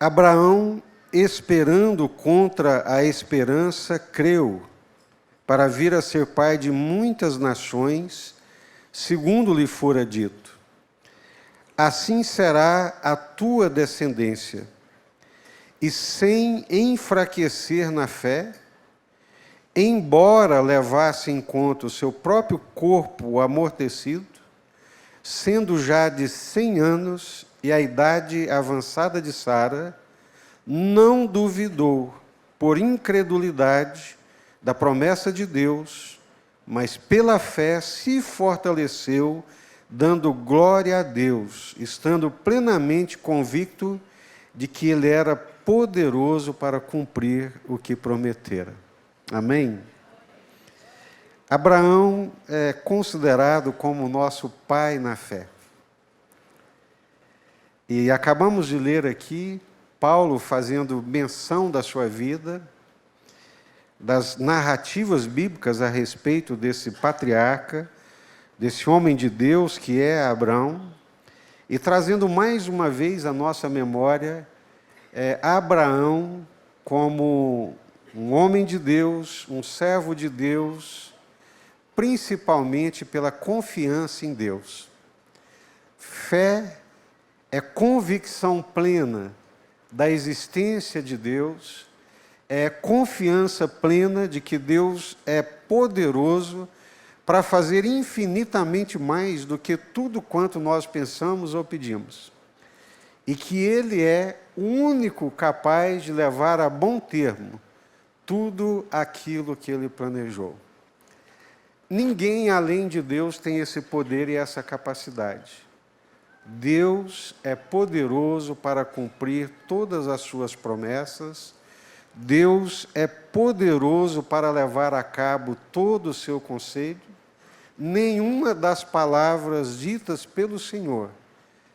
Abraão, esperando contra a esperança, creu, para vir a ser pai de muitas nações, segundo lhe fora dito: assim será a tua descendência. E sem enfraquecer na fé, embora levasse em conta o seu próprio corpo amortecido, sendo já de 100 anos e a idade avançada de Sara, não duvidou, por incredulidade, da promessa de Deus, mas pela fé se fortaleceu, dando glória a Deus, estando plenamente convicto de que Ele era poderoso para cumprir o que prometera. Amém? Abraão é considerado como nosso pai na fé. E acabamos de ler aqui Paulo fazendo menção da sua vida, das narrativas bíblicas a respeito desse patriarca, desse homem de Deus que é Abraão, e trazendo mais uma vez à nossa memória Abraão como um homem de Deus, um servo de Deus, principalmente pela confiança em Deus. Fé é convicção plena da existência de Deus, é confiança plena de que Deus é poderoso para fazer infinitamente mais do que tudo quanto nós pensamos ou pedimos. E que Ele é o único capaz de levar a bom termo tudo aquilo que Ele planejou. Ninguém além de Deus tem esse poder e essa capacidade. Deus é poderoso para cumprir todas as suas promessas. Deus é poderoso para levar a cabo todo o seu conselho. Nenhuma das palavras ditas pelo Senhor,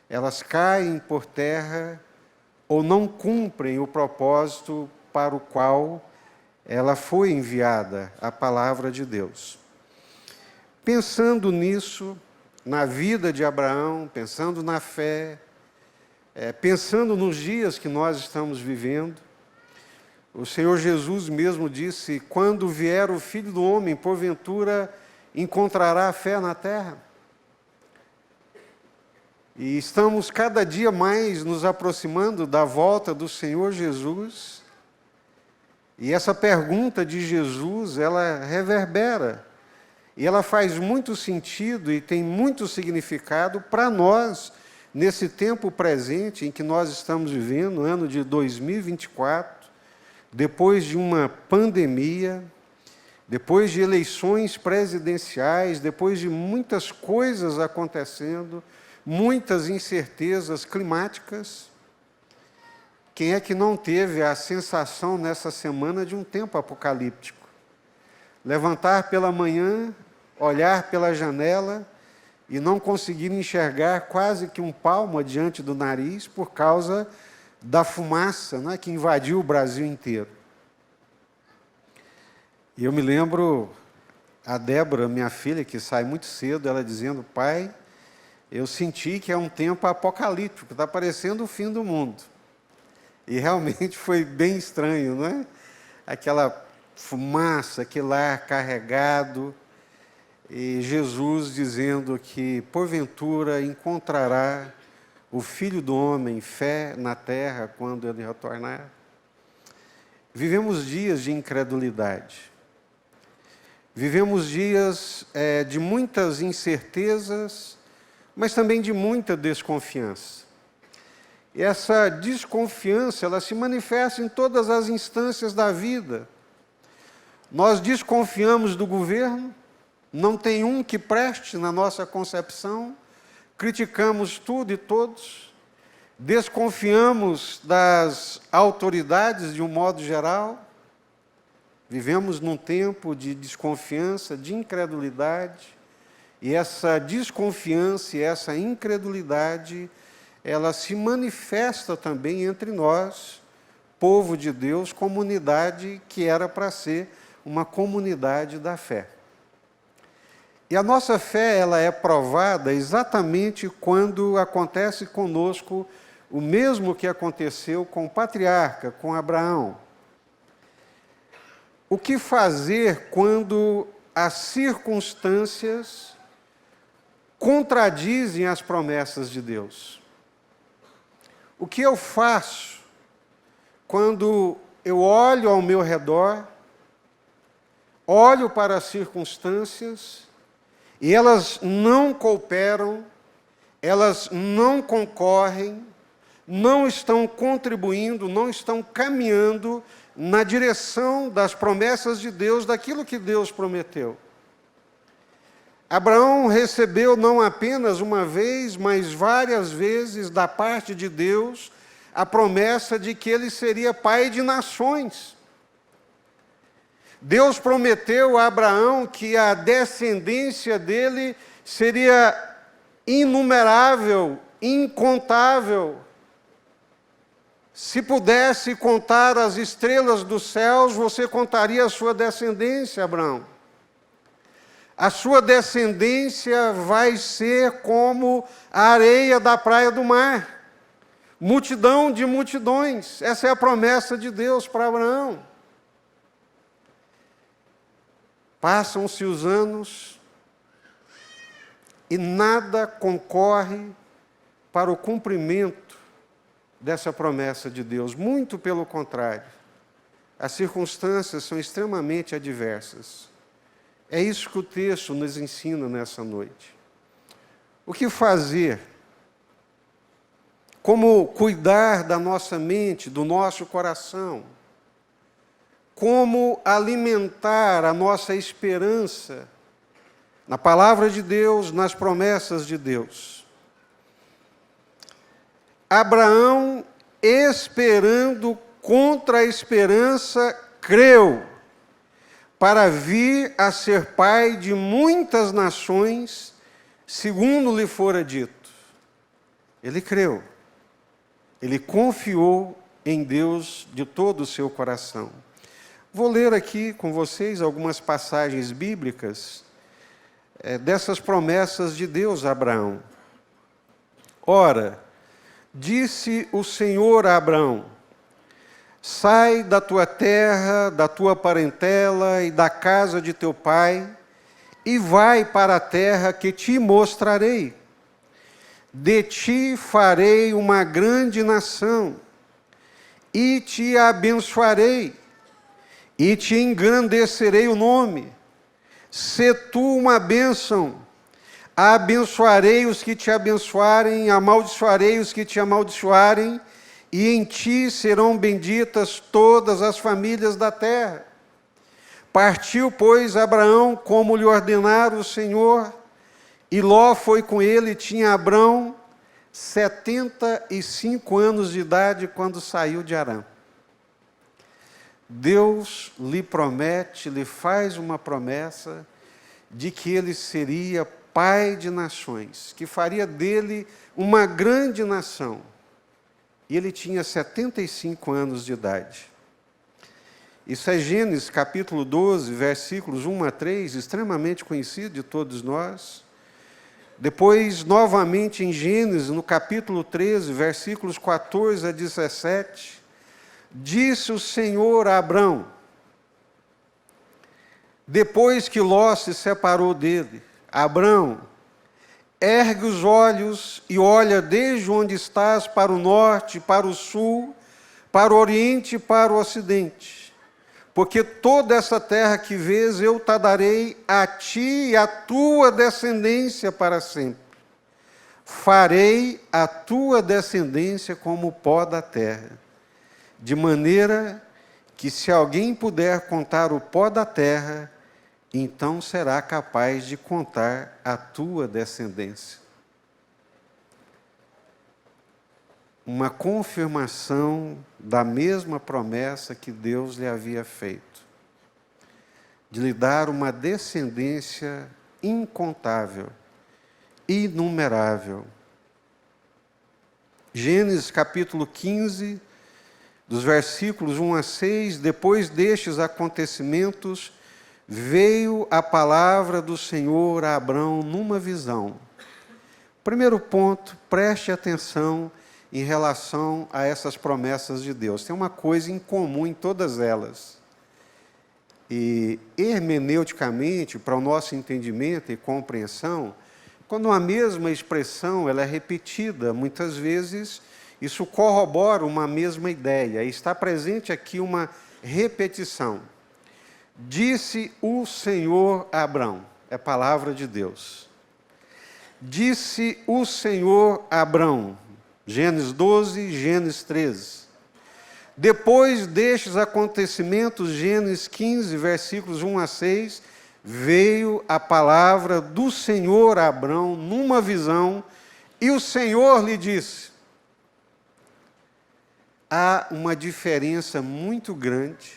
elas caem por terra ou não cumprem o propósito para o qual ela foi enviada, a palavra de Deus. Pensando nisso, na vida de Abraão, pensando na fé, pensando nos dias que nós estamos vivendo, o Senhor Jesus mesmo disse: quando vier o Filho do Homem, porventura encontrará fé na terra? E estamos cada dia mais nos aproximando da volta do Senhor Jesus. E essa pergunta de Jesus, ela reverbera. E ela faz muito sentido e tem muito significado para nós, nesse tempo presente em que nós estamos vivendo, ano de 2024, depois de uma pandemia, depois de eleições presidenciais, depois de muitas coisas acontecendo, muitas incertezas climáticas. Quem é que não teve a sensação nessa semana de um tempo apocalíptico? Levantar pela manhã, olhar pela janela e não conseguir enxergar quase que um palmo diante do nariz por causa da fumaça, né, que invadiu o Brasil inteiro. E eu me lembro a Débora, minha filha, que sai muito cedo, ela dizendo: pai, eu senti que é um tempo apocalíptico, está parecendo o fim do mundo. E realmente foi bem estranho, não é? Aquela fumaça, aquele ar carregado, e Jesus dizendo que, porventura, encontrará o Filho do Homem fé na terra quando Ele retornar. Vivemos dias de incredulidade. Vivemos dias de muitas incertezas, mas também de muita desconfiança. E essa desconfiança, ela se manifesta em todas as instâncias da vida. Nós desconfiamos do governo, não tem um que preste na nossa concepção, criticamos tudo e todos, desconfiamos das autoridades de um modo geral, vivemos num tempo de desconfiança, de incredulidade, e essa desconfiança e essa incredulidade, ela se manifesta também entre nós, povo de Deus, comunidade que era para ser uma comunidade da fé. E a nossa fé, ela é provada exatamente quando acontece conosco o mesmo que aconteceu com o patriarca, com Abraão. O que fazer quando as circunstâncias contradizem as promessas de Deus? O que eu faço quando eu olho ao meu redor, olho para as circunstâncias e elas não cooperam, elas não concorrem, não estão contribuindo, não estão caminhando na direção das promessas de Deus, daquilo que Deus prometeu? Abraão recebeu não apenas uma vez, mas várias vezes da parte de Deus a promessa de que ele seria pai de nações. Deus prometeu a Abraão que a descendência dele seria inumerável, incontável. Se pudesse contar as estrelas dos céus, você contaria a sua descendência, Abraão. A sua descendência vai ser como a areia da praia do mar. Multidão de multidões. Essa é a promessa de Deus para Abraão. Passam-se os anos e nada concorre para o cumprimento dessa promessa de Deus. Muito pelo contrário. As circunstâncias são extremamente adversas. É isso que o texto nos ensina nessa noite. O que fazer? Como cuidar da nossa mente, do nosso coração? Como alimentar a nossa esperança na palavra de Deus, nas promessas de Deus? Abraão, esperando contra a esperança, creu, para vir a ser pai de muitas nações, segundo lhe fora dito. Ele creu. Ele confiou em Deus de todo o seu coração. Vou ler aqui com vocês algumas passagens bíblicas dessas promessas de Deus a Abraão. Ora, disse o Senhor a Abraão: sai da tua terra, da tua parentela e da casa de teu pai, e vai para a terra que te mostrarei. De ti farei uma grande nação, e te abençoarei, e te engrandecerei o nome. Se tu uma bênção, abençoarei os que te abençoarem, amaldiçoarei os que te amaldiçoarem, e em ti serão benditas todas as famílias da terra. Partiu, pois, Abraão, como lhe ordenara o Senhor, e Ló foi com ele. Tinha Abraão 75 anos de idade quando saiu de Harã. Deus lhe promete, lhe faz uma promessa de que ele seria pai de nações, que faria dele uma grande nação. E ele tinha 75 anos de idade. Isso é Gênesis capítulo 12, versículos 1 a 3, extremamente conhecido de todos nós. Depois, novamente em Gênesis, no capítulo 13, versículos 14 a 17, disse o Senhor a Abrão, depois que Ló se separou dele: Abrão, ergue os olhos e olha desde onde estás para o norte, para o sul, para o oriente e para o ocidente. Porque toda essa terra que vês eu te darei a ti e à tua descendência para sempre. Farei a tua descendência como o pó da terra, de maneira que se alguém puder contar o pó da terra, então será capaz de contar a tua descendência. Uma confirmação da mesma promessa que Deus lhe havia feito, de lhe dar uma descendência incontável, inumerável. Gênesis capítulo 15, dos versículos 1 a 6, depois destes acontecimentos, veio a palavra do Senhor a Abrão numa visão. Primeiro ponto, preste atenção em relação a essas promessas de Deus. Tem uma coisa em comum em todas elas. E hermeneuticamente, para o nosso entendimento e compreensão, quando uma mesma expressão ela é repetida, muitas vezes isso corrobora uma mesma ideia. Está presente aqui uma repetição. Disse o Senhor a Abrão, é palavra de Deus. Disse o Senhor a Abrão, Gênesis 12, Gênesis 13. Depois destes acontecimentos, Gênesis 15, versículos 1 a 6, veio a palavra do Senhor a Abrão numa visão, e o Senhor lhe disse. Há uma diferença muito grande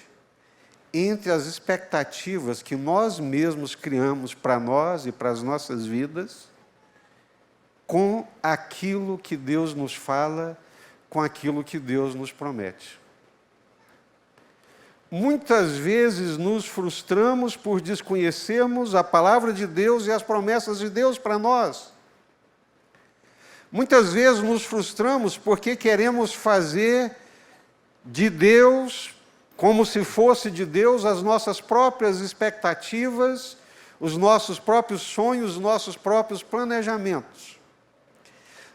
entre as expectativas que nós mesmos criamos para nós e para as nossas vidas, com aquilo que Deus nos fala, com aquilo que Deus nos promete. Muitas vezes nos frustramos por desconhecermos a palavra de Deus e as promessas de Deus para nós. Muitas vezes nos frustramos porque queremos fazer de Deus, como se fosse de Deus, as nossas próprias expectativas, os nossos próprios sonhos, os nossos próprios planejamentos.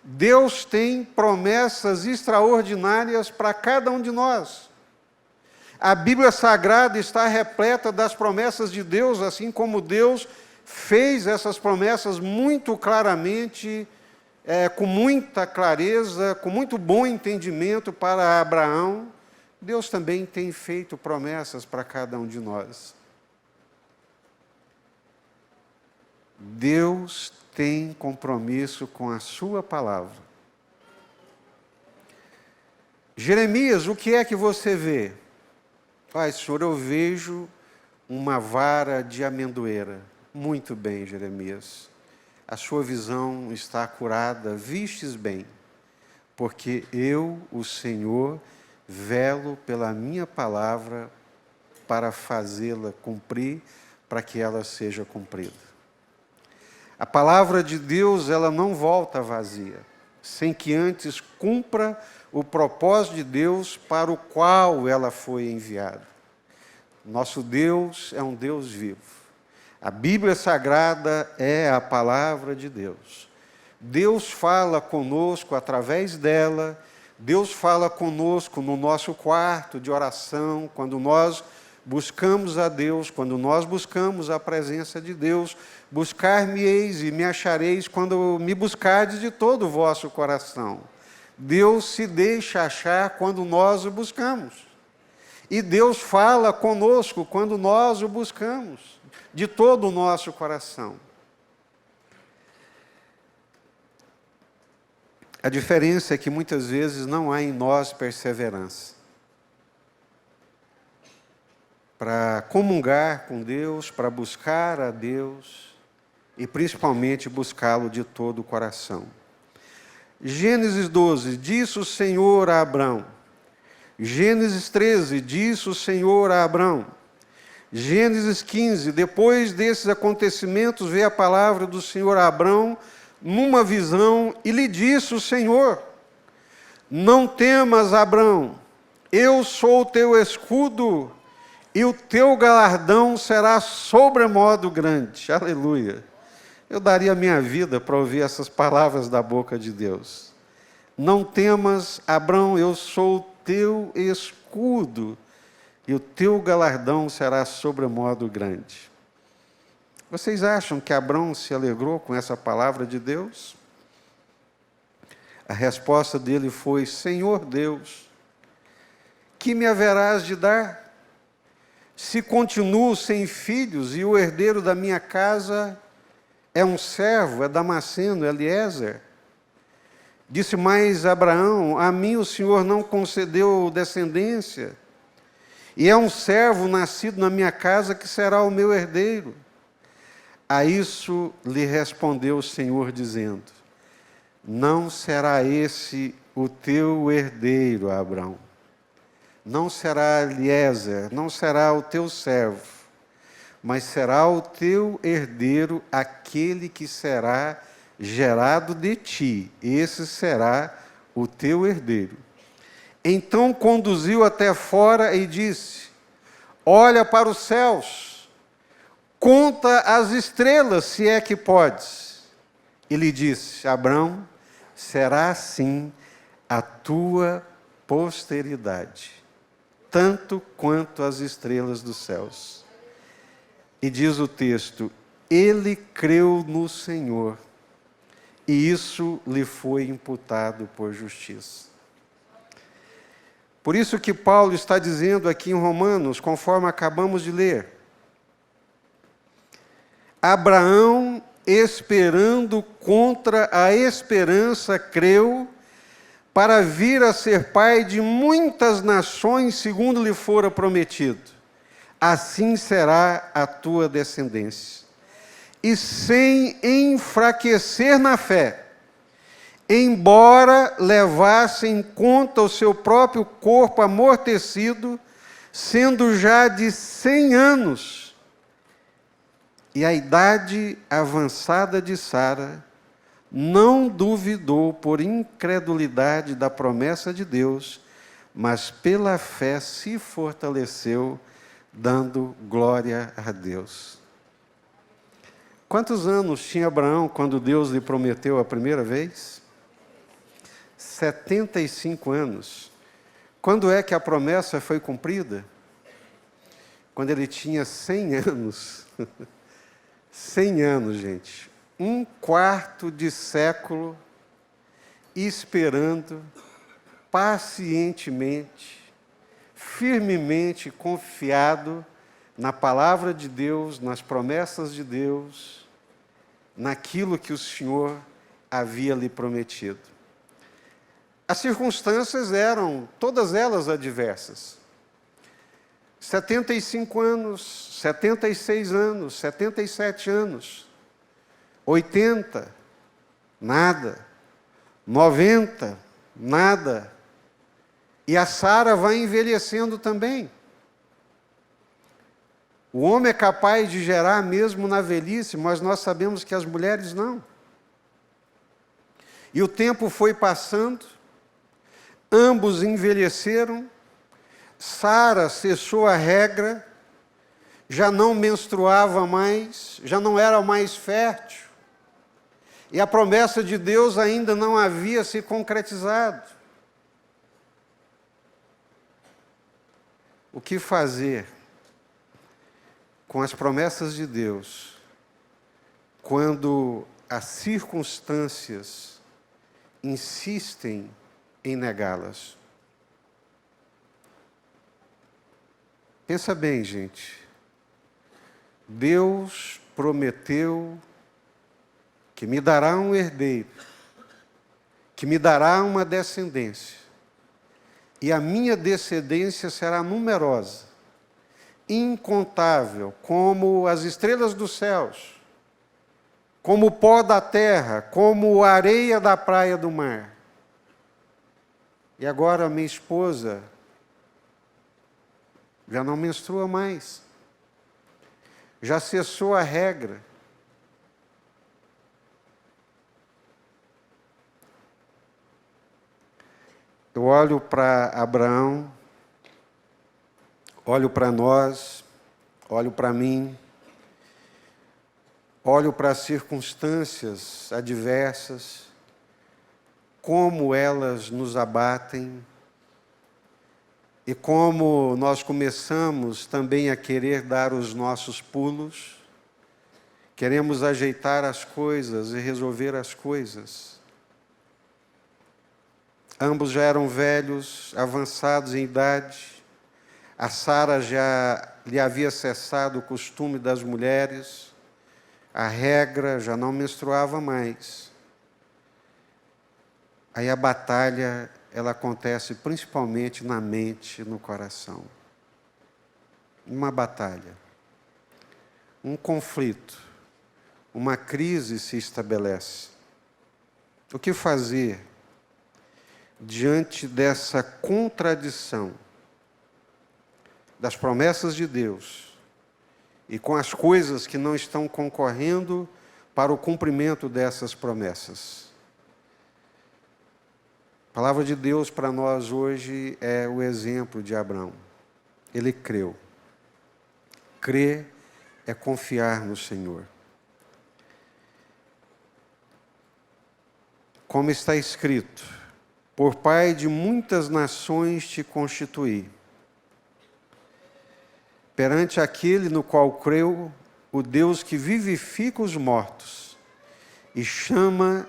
Deus tem promessas extraordinárias para cada um de nós. A Bíblia Sagrada está repleta das promessas de Deus, assim como Deus fez essas promessas muito claramente, com muita clareza, com muito bom entendimento para Abraão. Deus também tem feito promessas para cada um de nós. Deus tem compromisso com a sua palavra. Jeremias, o que é que você vê? Senhor, eu vejo uma vara de amendoeira. Muito bem, Jeremias. A sua visão está curada, vistes bem, porque eu, o Senhor, velo pela minha palavra para fazê-la cumprir, para que ela seja cumprida. A palavra de Deus, ela não volta vazia, sem que antes cumpra o propósito de Deus para o qual ela foi enviada. Nosso Deus é um Deus vivo. A Bíblia Sagrada é a palavra de Deus. Deus fala conosco através dela. Deus fala conosco no nosso quarto de oração, quando nós buscamos a Deus, quando nós buscamos a presença de Deus. Buscar-me-eis e me achareis quando me buscardes de todo o vosso coração. Deus se deixa achar quando nós o buscamos. E Deus fala conosco quando nós o buscamos, de todo o nosso coração. A diferença é que muitas vezes não há em nós perseverança para comungar com Deus, para buscar a Deus e principalmente buscá-lo de todo o coração. Gênesis 12, disse o Senhor a Abrão. Gênesis 13, disse o Senhor a Abrão. Gênesis 15, depois desses acontecimentos veio a palavra do Senhor a Abrão numa visão, e lhe disse o Senhor: não temas, Abrão, eu sou o teu escudo, e o teu galardão será sobremodo grande. Aleluia! Eu daria a minha vida para ouvir essas palavras da boca de Deus. Não temas, Abrão, eu sou o teu escudo, e o teu galardão será sobremodo grande. Vocês acham que Abrão se alegrou com essa palavra de Deus? A resposta dele foi: Senhor Deus, que me haverás de dar? Se continuo sem filhos e o herdeiro da minha casa é um servo, é Damasceno, é Eliezer. Disse mais Abraão: a mim o Senhor não concedeu descendência, e é um servo nascido na minha casa que será o meu herdeiro. A isso lhe respondeu o Senhor, dizendo: não será esse o teu herdeiro, Abrão. Não será Eliezer, não será o teu servo, mas será o teu herdeiro aquele que será gerado de ti. Esse será o teu herdeiro. Então conduziu até fora e disse: olha para os céus, conta as estrelas, se é que podes. E lhe disse: Abrão, será assim a tua posteridade, tanto quanto as estrelas dos céus. E diz o texto: ele creu no Senhor, e isso lhe foi imputado por justiça. Por isso que Paulo está dizendo aqui em Romanos, conforme acabamos de ler: Abraão, esperando contra a esperança, creu, para vir a ser pai de muitas nações, segundo lhe fora prometido. Assim será a tua descendência. E sem enfraquecer na fé, embora levasse em conta o seu próprio corpo amortecido, sendo já de 100 anos, e a idade avançada de Sara, não duvidou por incredulidade da promessa de Deus, mas pela fé se fortaleceu, dando glória a Deus. Quantos anos tinha Abraão quando Deus lhe prometeu a primeira vez? 75 anos. Quando é que a promessa foi cumprida? Quando ele tinha 100 anos. 100 anos, gente. 1/4 de século esperando pacientemente, firmemente confiado na palavra de Deus, nas promessas de Deus, naquilo que o Senhor havia lhe prometido. As circunstâncias eram, todas elas, adversas. 75 anos, 76 anos, 77 anos, 80, nada, 90, nada. E a Sara vai envelhecendo também. O homem é capaz de gerar mesmo na velhice, mas nós sabemos que as mulheres não. E o tempo foi passando, ambos envelheceram, Sara cessou a regra, já não menstruava mais, já não era mais fértil, e a promessa de Deus ainda não havia se concretizado. O que fazer com as promessas de Deus quando as circunstâncias insistem em negá-las? Pensa bem, gente. Deus prometeu que me dará um herdeiro, que me dará uma descendência, e a minha descendência será numerosa, incontável, como as estrelas dos céus, como o pó da terra, como a areia da praia do mar. E agora minha esposa já não menstrua mais, já cessou a regra. Eu olho para Abraão, olho para nós, olho para mim, olho para as circunstâncias adversas, como elas nos abatem, e como nós começamos também a querer dar os nossos pulos, queremos ajeitar as coisas e resolver as coisas. Ambos já eram velhos, avançados em idade. A Sara já lhe havia cessado o costume das mulheres. A regra já não menstruava mais. Aí a batalha, ela acontece principalmente na mente, no coração. Uma batalha, um conflito, uma crise se estabelece. O que fazer diante dessa contradição das promessas de Deus e com as coisas que não estão concorrendo para o cumprimento dessas promessas? palavra de Deus para nós hoje é o exemplo de Abraão. Ele creu. Crer é confiar no Senhor. Como está escrito, por pai de muitas nações te constituí. Perante aquele no qual creu, o Deus que vivifica os mortos e chama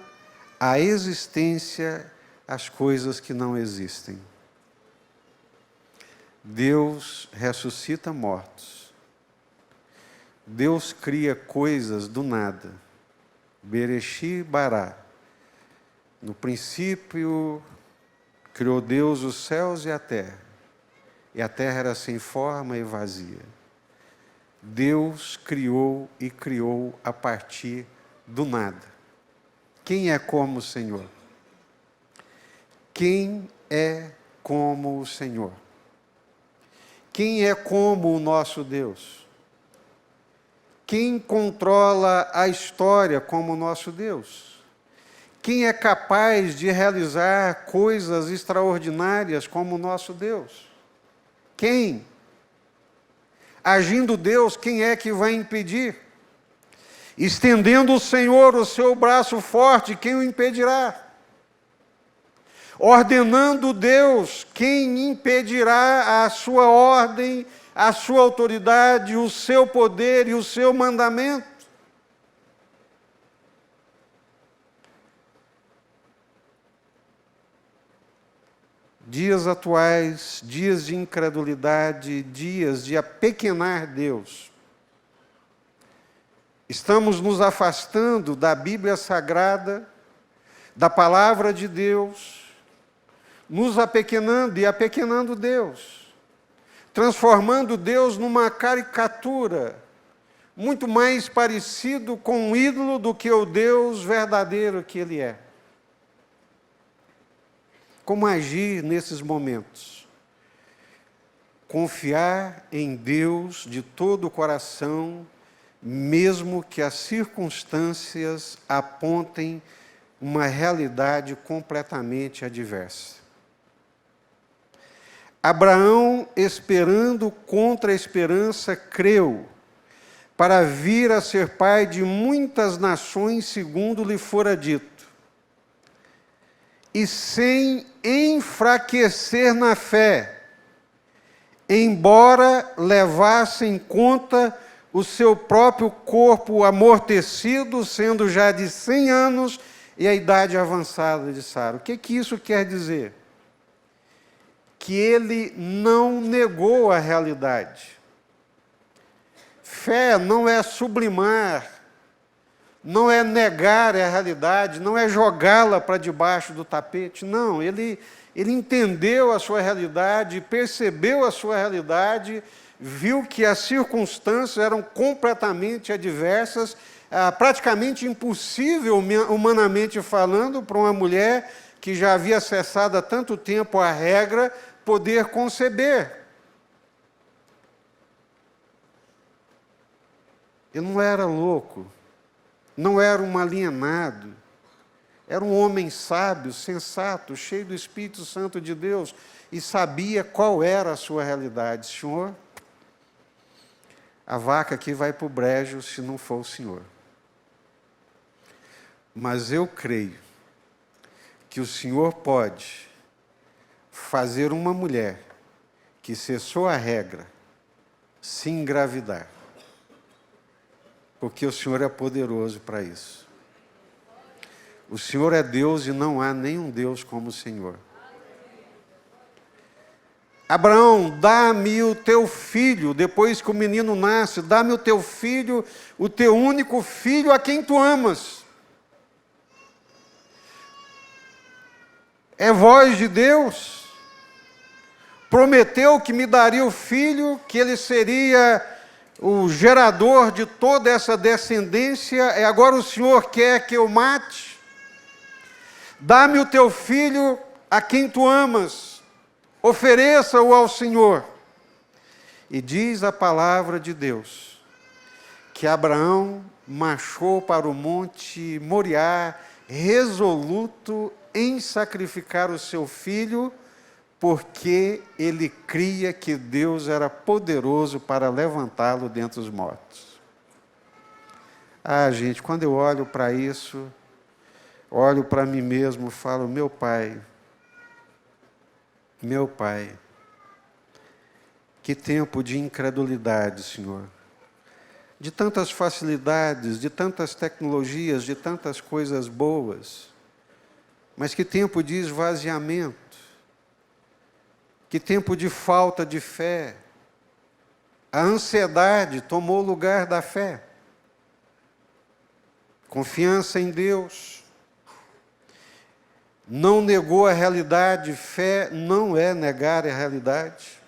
à existência as coisas que não existem. Deus ressuscita mortos. Deus cria coisas do nada. Bereshit bara. No princípio, criou Deus os céus e a terra era sem forma e vazia. Deus criou e criou a partir do nada. Quem é como o Senhor? Quem é como o Senhor? Quem é como o nosso Deus? Quem controla a história como o nosso Deus? Quem é capaz de realizar coisas extraordinárias como o nosso Deus? Quem? Agindo Deus, quem é que vai impedir? Estendendo o Senhor o seu braço forte, quem o impedirá? Ordenando Deus, quem impedirá a sua ordem, a sua autoridade, o seu poder e o seu mandamento? Dias atuais, dias de incredulidade, dias de apequenar Deus. Estamos nos afastando da Bíblia Sagrada, da Palavra de Deus, nos apequenando e apequenando Deus, transformando Deus numa caricatura, muito mais parecido com um ídolo do que o Deus verdadeiro que Ele é. Como agir nesses momentos? Confiar em Deus de todo o coração, mesmo que as circunstâncias apontem uma realidade completamente adversa. Abraão, esperando contra a esperança, creu, para vir a ser pai de muitas nações, segundo lhe fora dito. E sem enfraquecer na fé, embora levasse em conta o seu próprio corpo amortecido, sendo já de 100 anos, e a idade avançada de Sara. O que isso quer dizer? Que ele não negou a realidade. Fé não é sublimar, não é negar a realidade, não é jogá-la para debaixo do tapete. Não, ele entendeu a sua realidade, percebeu a sua realidade, viu que as circunstâncias eram completamente adversas, praticamente impossível, humanamente falando, para uma mulher que já havia acessado há tanto tempo a regra, poder conceber. Ele não era louco, não era um alienado, era um homem sábio, sensato, cheio do Espírito Santo de Deus, e sabia qual era a sua realidade. Senhor, a vaca aqui vai para o brejo se não for o Senhor. Mas eu creio que o Senhor pode fazer uma mulher que cessou a regra se engravidar. Porque o Senhor é poderoso para isso. O Senhor é Deus e não há nenhum Deus como o Senhor. Abraão, dá-me o teu filho, depois que o menino nasce, dá-me o teu filho, o teu único filho a quem tu amas. É voz de Deus. Prometeu que me daria o filho, que ele seria o gerador de toda essa descendência, e agora o Senhor quer que eu mate? Dá-me o teu filho a quem tu amas, ofereça-o ao Senhor. E diz a palavra de Deus, que Abraão marchou para o monte Moriá, resoluto em sacrificar o seu filho, porque ele cria que Deus era poderoso para levantá-lo dentre os mortos. Ah, gente, quando eu olho para isso, olho para mim mesmo e falo, meu Pai, que tempo de incredulidade, Senhor. De tantas facilidades, de tantas tecnologias, de tantas coisas boas, mas que tempo de esvaziamento. Que tempo de falta de fé. A ansiedade tomou o lugar da fé. Confiança em Deus. Não negou a realidade. Fé não é negar a realidade.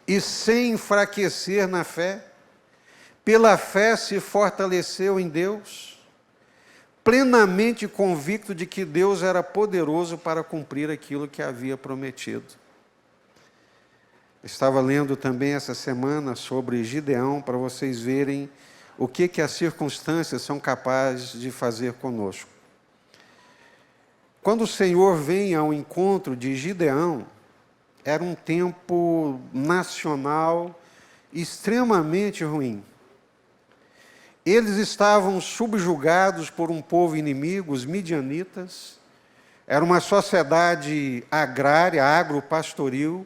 E sem enfraquecer na fé, pela fé se fortaleceu em Deus, plenamente convicto de que Deus era poderoso para cumprir aquilo que havia prometido. Estava lendo também essa semana sobre Gideão, para vocês verem o que as circunstâncias são capazes de fazer conosco. Quando o Senhor vem ao encontro de Gideão, era um tempo nacional extremamente ruim. Eles estavam subjugados por um povo inimigo, os midianitas. Era uma sociedade agrária, agropastoril.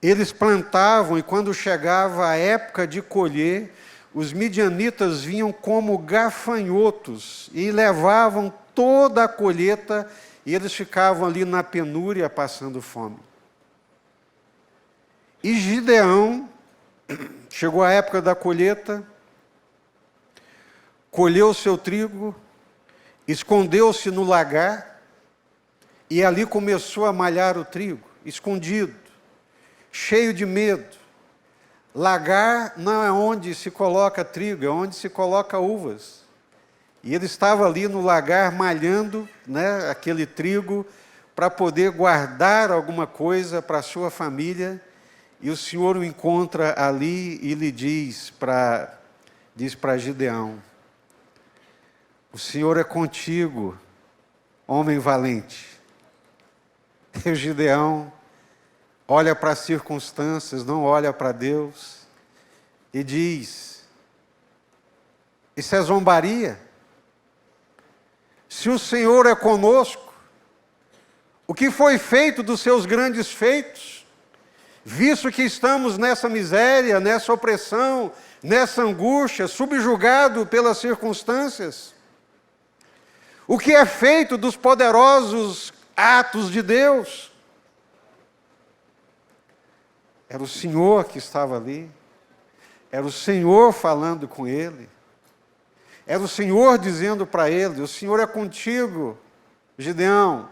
Eles plantavam e quando chegava a época de colher, os midianitas vinham como gafanhotos e levavam toda a colheita e eles ficavam ali na penúria passando fome. E Gideão, chegou a época da colheita, colheu o seu trigo, escondeu-se no lagar e ali começou a malhar o trigo, escondido, cheio de medo. Lagar não é onde se coloca trigo, é onde se coloca uvas. E ele estava ali no lagar malhando, né, aquele trigo para poder guardar alguma coisa para a sua família. E o Senhor o encontra ali e lhe diz para Gideão, o Senhor é contigo, homem valente. E o Gideão olha para as circunstâncias, não olha para Deus, e diz, isso é zombaria? Se o Senhor é conosco, o que foi feito dos seus grandes feitos? Visto que estamos nessa miséria, nessa opressão, nessa angústia, subjugado pelas circunstâncias, o que é feito dos poderosos atos de Deus? Era o Senhor que estava ali, era o Senhor falando com ele, era o Senhor dizendo para ele, o Senhor é contigo, Gideão,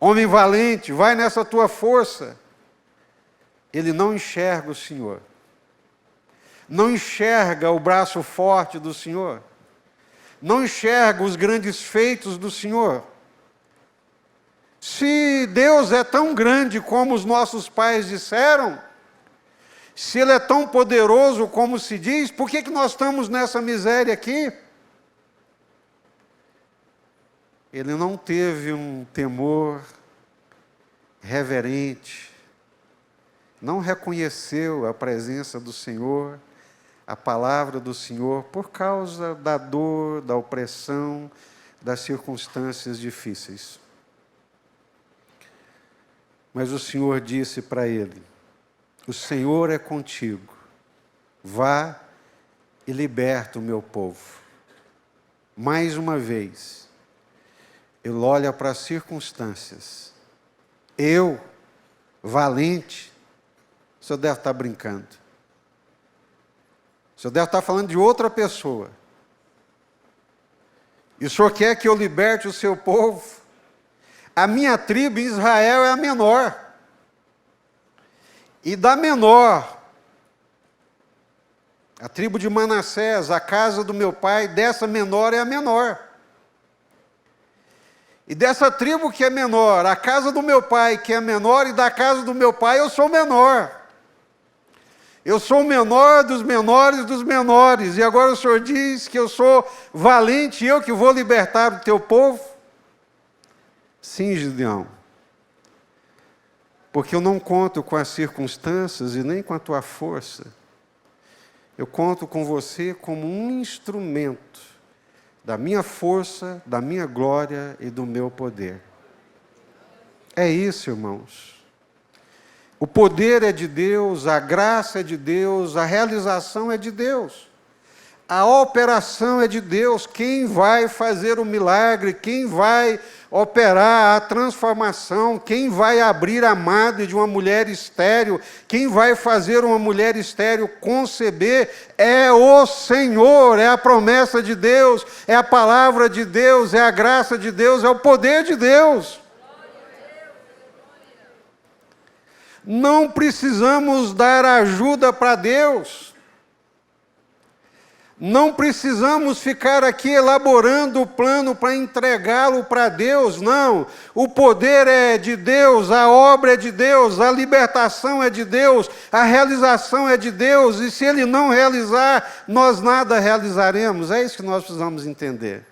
homem valente, vai nessa tua força. Ele não enxerga o Senhor, não enxerga o braço forte do Senhor, não enxerga os grandes feitos do Senhor. Se Deus é tão grande como os nossos pais disseram, se Ele é tão poderoso como se diz, por que nós estamos nessa miséria aqui? Ele não teve um temor reverente, não reconheceu a presença do Senhor, a palavra do Senhor, por causa da dor, da opressão, das circunstâncias difíceis. Mas o Senhor disse para ele, o Senhor é contigo, vá e liberta o meu povo. Mais uma vez, ele olha para as circunstâncias. Eu, valente, o senhor deve estar brincando. O senhor deve estar falando de outra pessoa. E o senhor quer que eu liberte o seu povo? A minha tribo em Israel é a menor. E da menor, a tribo de Manassés, a casa do meu pai, dessa menor é a menor. E dessa tribo que é menor, a casa do meu pai que é menor, e da casa do meu pai eu sou menor. Eu sou o menor dos menores dos menores. E agora o Senhor diz que eu sou valente, eu que vou libertar o teu povo. Sim, Gideão, porque eu não conto com as circunstâncias e nem com a tua força. Eu conto com você como um instrumento da minha força, da minha glória e do meu poder. É isso, irmãos. O poder é de Deus, a graça é de Deus, a realização é de Deus. A operação é de Deus. Quem vai fazer o milagre, quem vai operar a transformação, quem vai abrir a madre de uma mulher estéril, quem vai fazer uma mulher estéril conceber, é o Senhor, é a promessa de Deus, é a palavra de Deus, é a graça de Deus, é o poder de Deus. Não precisamos dar ajuda para Deus. Não precisamos ficar aqui elaborando o plano para entregá-lo para Deus, não. O poder é de Deus, a obra é de Deus, a libertação é de Deus, a realização é de Deus, e se Ele não realizar, nós nada realizaremos. É isso que nós precisamos entender.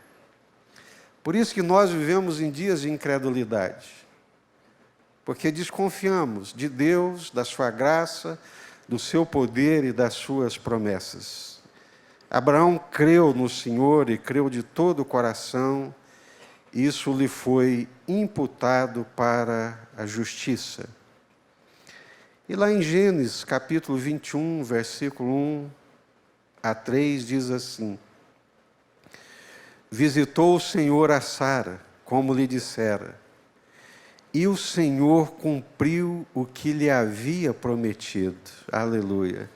Por isso que nós vivemos em dias de incredulidade. Porque desconfiamos de Deus, da sua graça, do seu poder e das suas promessas. Abraão creu no Senhor e creu de todo o coração, e isso lhe foi imputado para a justiça. E lá em Gênesis, capítulo 21, versículo 1 a 3, diz assim: Visitou o Senhor a Sara, como lhe dissera, e o Senhor cumpriu o que lhe havia prometido. Aleluia.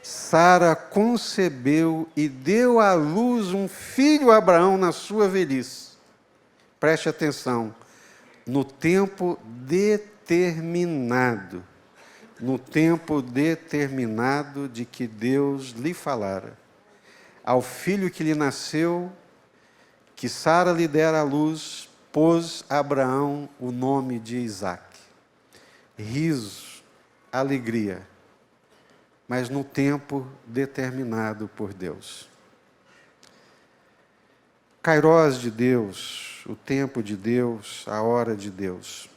Sara concebeu e deu à luz um filho a Abraão na sua velhice. Preste atenção. No tempo determinado. No tempo determinado de que Deus lhe falara. Ao filho que lhe nasceu, que Sara lhe dera à luz, pôs Abraão o nome de Isaque. Riso, alegria, mas no tempo determinado por Deus. Kairós de Deus, o tempo de Deus, a hora de Deus.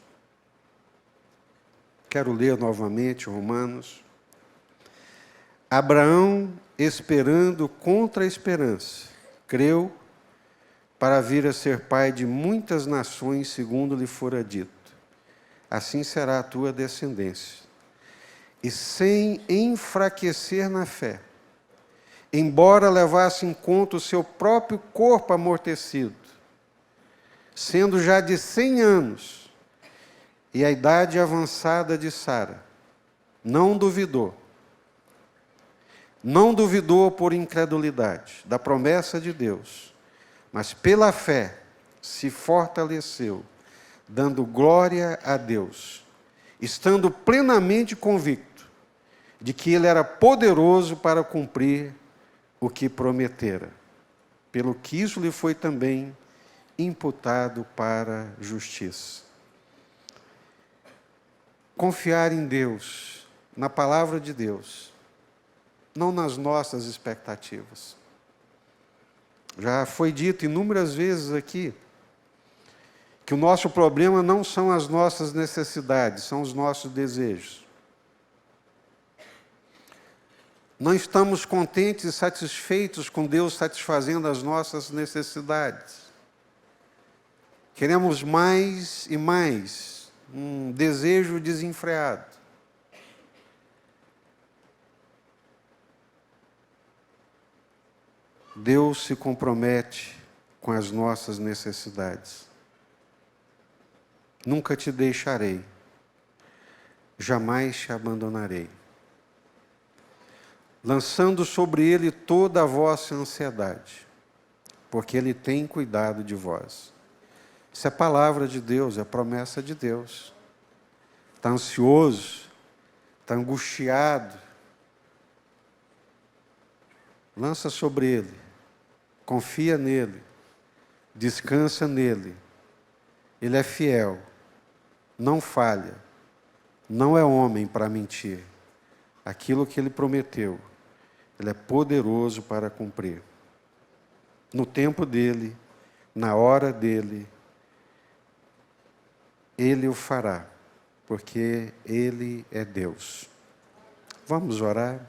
Quero ler novamente Romanos. Abraão, esperando contra a esperança, creu para vir a ser pai de muitas nações, segundo lhe fora dito. Assim será a tua descendência. E sem enfraquecer na fé, embora levasse em conta o seu próprio corpo amortecido, sendo já de 100 anos, e a idade avançada de Sara, não duvidou por incredulidade da promessa de Deus, mas pela fé se fortaleceu, dando glória a Deus, estando plenamente convicto de que Ele era poderoso para cumprir o que prometera, pelo que isso lhe foi também imputado para justiça. Confiar em Deus, na palavra de Deus, não nas nossas expectativas. Já foi dito inúmeras vezes aqui que o nosso problema não são as nossas necessidades, são os nossos desejos. Não estamos contentes e satisfeitos com Deus satisfazendo as nossas necessidades. Queremos mais e mais, um desejo desenfreado. Deus se compromete com as nossas necessidades. Nunca te deixarei, jamais te abandonarei. Lançando sobre Ele toda a vossa ansiedade, porque Ele tem cuidado de vós. Isso é palavra de Deus, é promessa de Deus. Está ansioso, está angustiado. Lança sobre Ele, confia nele, descansa nele. Ele é fiel, não falha, não é homem para mentir. Aquilo que Ele prometeu, Ele é poderoso para cumprir. No tempo dEle, na hora dEle, Ele o fará, porque Ele é Deus. Vamos orar?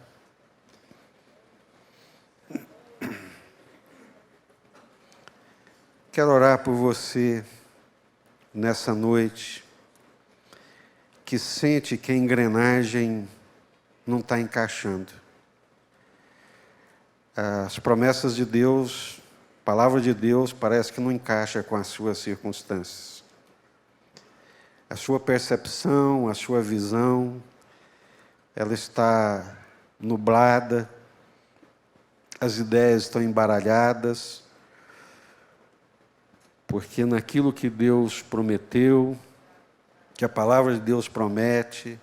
Quero orar por você nessa noite, que sente que a engrenagem não está encaixando. As promessas de Deus, a palavra de Deus parece que não encaixa com as suas circunstâncias. A sua percepção, a sua visão, ela está nublada, as ideias estão embaralhadas, porque naquilo que Deus prometeu, que a palavra de Deus promete,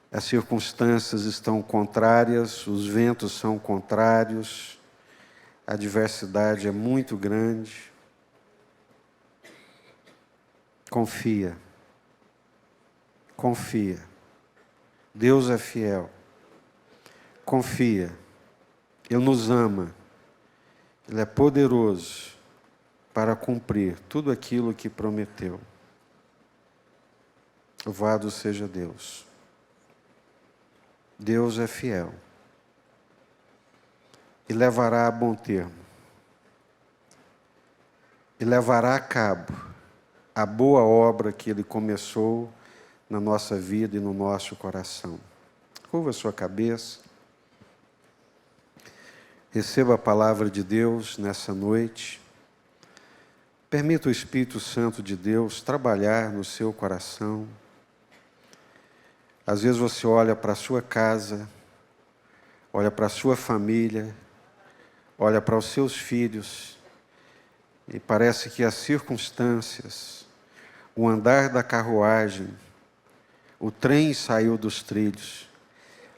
as circunstâncias estão contrárias, os ventos são contrários, a adversidade é muito grande. Confia. Confia. Deus é fiel. Confia. Ele nos ama. Ele é poderoso para cumprir tudo aquilo que prometeu. Louvado seja Deus. Deus é fiel e levará a bom termo, e levará a cabo a boa obra que Ele começou na nossa vida e no nosso coração. Curva a sua cabeça, receba a palavra de Deus nessa noite, permita o Espírito Santo de Deus trabalhar no seu coração. Às vezes você olha para a sua casa, olha para a sua família, olha para os seus filhos, e parece que as circunstâncias, o andar da carruagem, o trem saiu dos trilhos,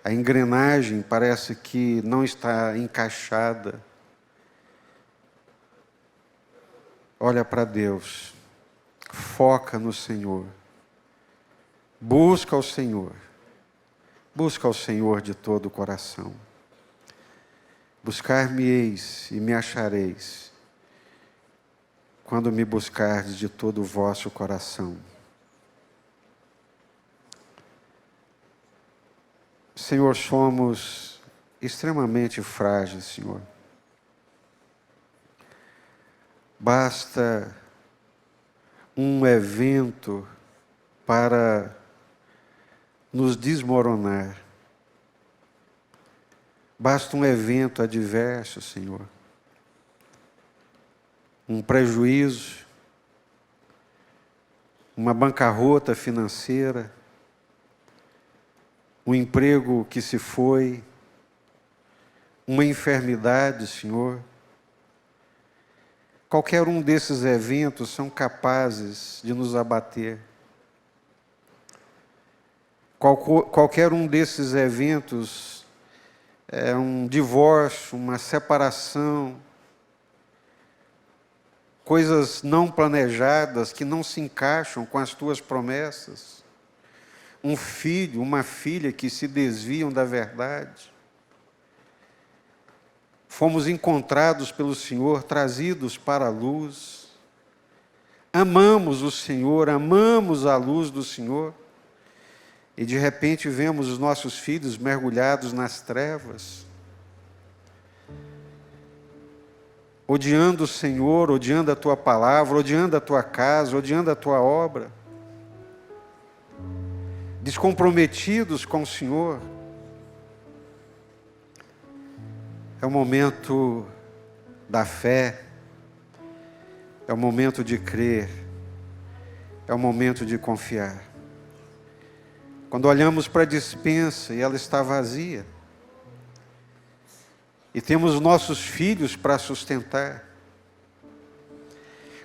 a engrenagem parece que não está encaixada. Olha para Deus, foca no Senhor. Busca ao Senhor de todo o coração. Buscar-me-eis e me achareis, quando me buscardes de todo o vosso coração. Senhor, somos extremamente frágeis, Senhor. Basta um evento para nos desmoronar. Basta um evento adverso, Senhor. Um prejuízo, uma bancarrota financeira, um emprego que se foi, uma enfermidade, Senhor. Qualquer um desses eventos são capazes de nos abater. Qualquer um desses eventos é um divórcio, uma separação, coisas não planejadas que não se encaixam com as tuas promessas. Um filho, uma filha que se desviam da verdade. Fomos encontrados pelo Senhor, trazidos para a luz. Amamos o Senhor, amamos a luz do Senhor. E de repente vemos os nossos filhos mergulhados nas trevas, odiando o Senhor, odiando a Tua palavra, odiando a Tua casa, odiando a Tua obra, descomprometidos com o Senhor. É o momento da fé, é o momento de crer, é o momento de confiar. Quando olhamos para a despensa e ela está vazia, e temos nossos filhos para sustentar.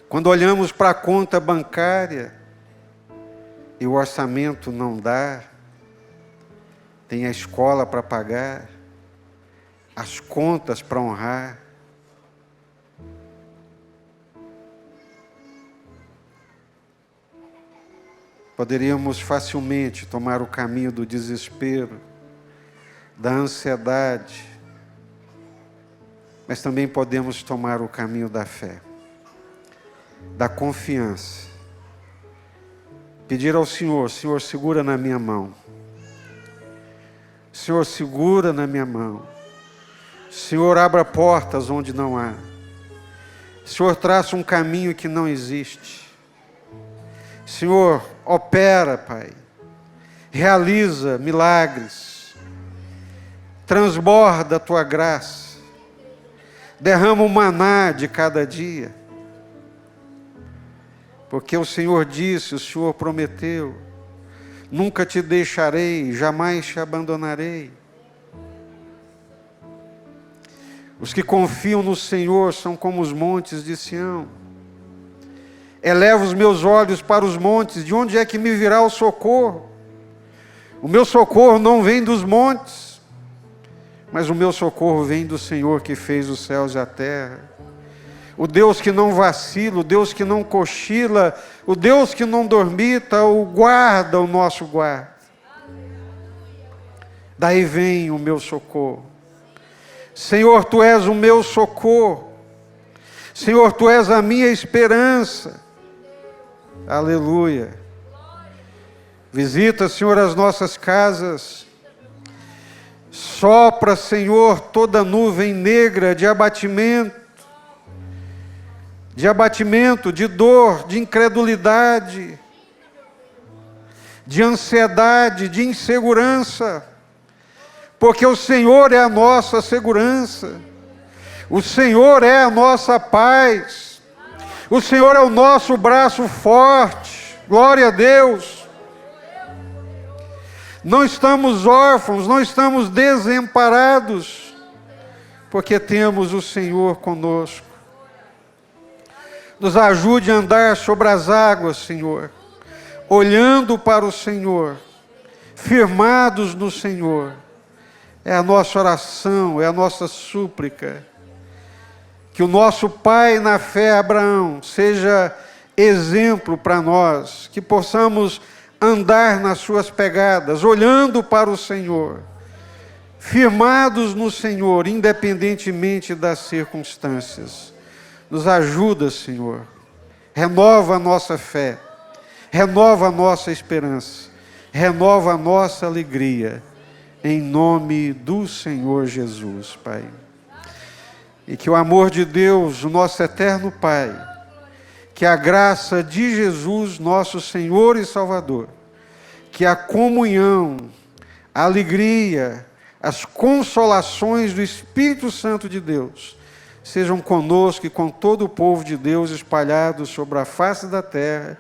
Quando olhamos para a conta bancária e o orçamento não dá, tem a escola para pagar, as contas para honrar. Poderíamos facilmente tomar o caminho do desespero, da ansiedade, mas também podemos tomar o caminho da fé, da confiança pedir ao Senhor: Senhor, segura na minha mão. Senhor, segura na minha mão. Senhor, abra portas onde não há. Senhor, traça um caminho que não existe. Senhor, opera, Pai. Realiza milagres. Transborda a Tua graça. Derrama o maná de cada dia. Porque o Senhor disse, o Senhor prometeu: nunca te deixarei, jamais te abandonarei. Os que confiam no Senhor são como os montes de Sião. Elevo os meus olhos para os montes, de onde é que me virá o socorro? O meu socorro não vem dos montes, mas o meu socorro vem do Senhor que fez os céus e a terra. O Deus que não vacila, o Deus que não cochila, o Deus que não dormita, o guarda, o nosso guarda. Daí vem o meu socorro. Senhor, Tu és o meu socorro. Senhor, Tu és a minha esperança. Aleluia. Visita, Senhor, as nossas casas. Sopra, Senhor, toda nuvem negra de abatimento, de dor, de incredulidade, de ansiedade, de insegurança, porque o Senhor é a nossa segurança, o Senhor é a nossa paz, o Senhor é o nosso braço forte, glória a Deus. Não estamos órfãos, não estamos desamparados, porque temos o Senhor conosco. Nos ajude a andar sobre as águas, Senhor, olhando para o Senhor, firmados no Senhor. É a nossa oração, é a nossa súplica. Que o nosso pai na fé, Abraão, seja exemplo para nós, que possamos andar nas suas pegadas, olhando para o Senhor, firmados no Senhor, independentemente das circunstâncias. Nos ajuda, Senhor, renova a nossa fé, renova a nossa esperança, renova a nossa alegria, em nome do Senhor Jesus, Pai. E que o amor de Deus, o nosso eterno Pai, que a graça de Jesus, nosso Senhor e Salvador, que a comunhão, a alegria, as consolações do Espírito Santo de Deus, sejam conosco e com todo o povo de Deus espalhado sobre a face da terra,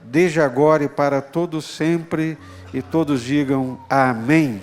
desde agora e para todos sempre, e todos digam amém.